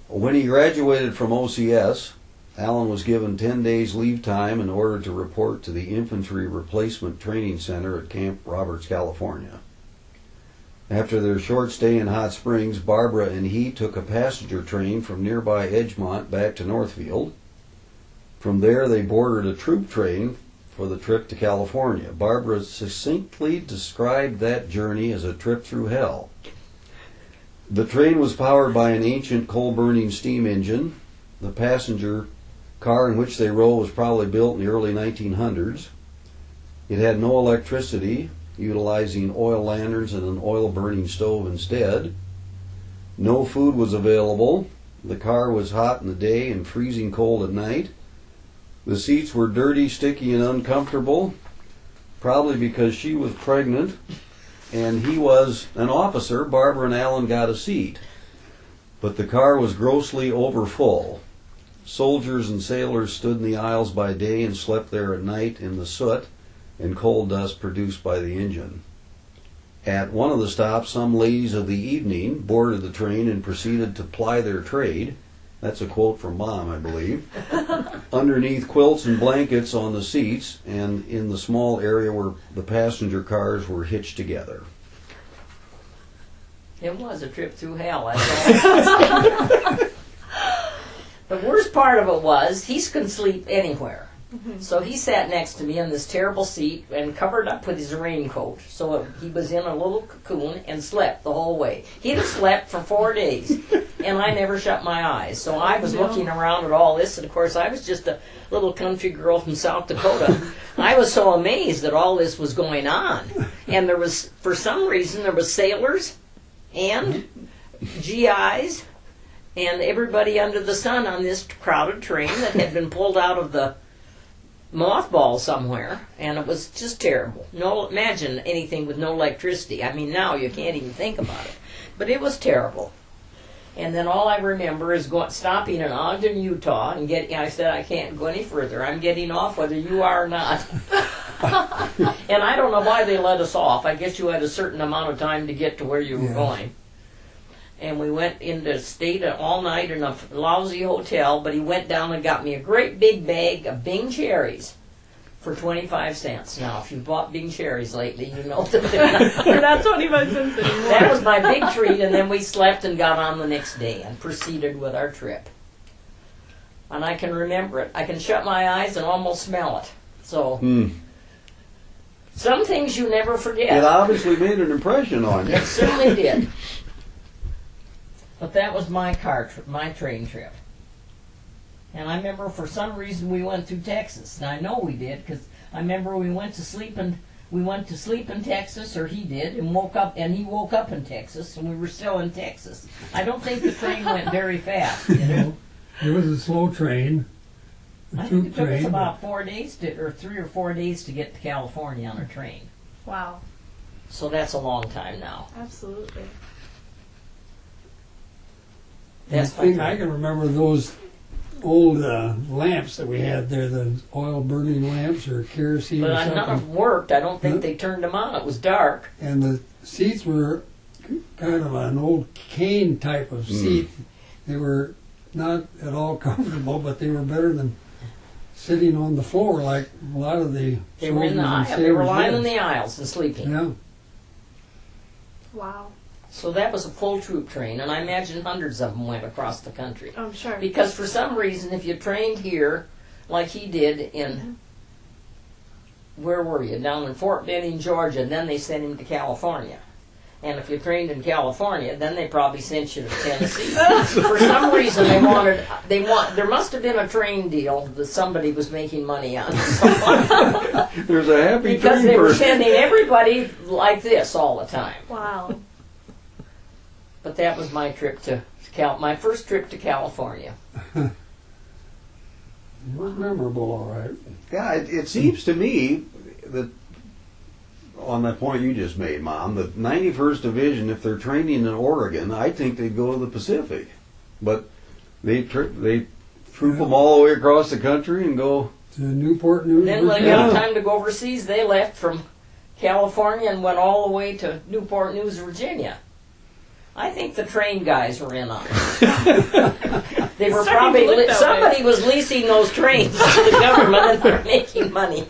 When he graduated from OCS, Allen was given 10 days leave time in order to report to the Infantry Replacement Training Center at Camp Roberts, California. After their short stay in Hot Springs, Barbara and he took a passenger train from nearby Edgemont back to Northfield. From there, they boarded a troop train for the trip to California. Barbara succinctly described that journey as a trip through hell. The train was powered by an ancient coal-burning steam engine. The passenger car in which they rode was probably built in the early 1900s. It had no electricity, utilizing oil lanterns and an oil-burning stove instead. No food was available. The car was hot in the day and freezing cold at night. The seats were dirty, sticky, and uncomfortable, probably because she was pregnant and he was an officer. Barbara and Allen got a seat, but the car was grossly overfull. Soldiers and sailors stood in the aisles by day and slept there at night in the soot and coal dust produced by the engine. At one of the stops, some ladies of the evening boarded the train and proceeded to ply their trade. That's a quote from Mom, I believe. Underneath quilts and blankets on the seats and in the small area where the passenger cars were hitched together. It was a trip through hell, that's all. The worst part of it was he couldn't sleep anywhere. Mm-hmm. So he sat next to me in this terrible seat and covered up with his raincoat. So he was in a little cocoon and slept the whole way. He'd have slept for 4 days, and I never shut my eyes. So I was looking around at all this, and of course I was just a little country girl from South Dakota. I was so amazed that all this was going on. And there was, for some reason, there was sailors and GIs and everybody under the sun on this crowded train that had been pulled out of the mothball somewhere, and it was just terrible. No, imagine anything with no electricity. I mean, now you can't even think about it. But it was terrible. And then all I remember is stopping in Ogden, Utah, and I said, I can't go any further. I'm getting off whether you are or not. And I don't know why they let us off. I guess you had a certain amount of time to get to where you were going. And we went into stayed all night in a lousy hotel, but he went down and got me a great big bag of Bing cherries for 25 cents. Now, if you've bought Bing cherries lately, you know that they're not 25 cents anymore. That was my big treat, and then we slept and got on the next day and proceeded with our trip. And I can remember it. I can shut my eyes and almost smell it. So, some things you never forget. It obviously made an impression on you. It certainly did. But that was my train trip. And I remember for some reason we went through Texas. And I know we did because I remember we went to sleep in Texas, or he did, and he woke up in Texas, and we were still in Texas. I don't think the train went very fast, you know. It was a slow train. I think it took us about 4 days 3 or 4 days to get to California on a train. Wow. So that's a long time now. Absolutely. That's I can remember those old lamps that we had there, the oil burning lamps or kerosene or something. But none of them worked. I don't think they turned them on. It was dark. And the seats were kind of an old cane type of seat. They were not at all comfortable, but they were better than sitting on the floor like a lot of the They were in the aisle. They were lying in the aisles and sleeping. Yeah. Wow. So that was a full troop train, and I imagine hundreds of them went across the country. I'm sure. Because for some reason, if you trained here, like he did in, where were you? Down in Fort Benning, Georgia, then they sent him to California. And if you trained in California, then they probably sent you to Tennessee. For some reason, there must have been a train deal that somebody was making money on. There's a happy because train they were person. sending everybody like this all the time. Wow. But that was my trip to my first trip to California. It was memorable, all right. Yeah, it seems to me that on that point you just made, Mom, the 91st Division, if they're training in Oregon, I think they'd go to the Pacific. But they troop them all the way across the country and go to Newport News. Then when they got time to go overseas, they left from California and went all the way to Newport News, Virginia. I think the train guys were in on it. They were Starting to probably look that somebody was leasing those trains to the government, and they're making money.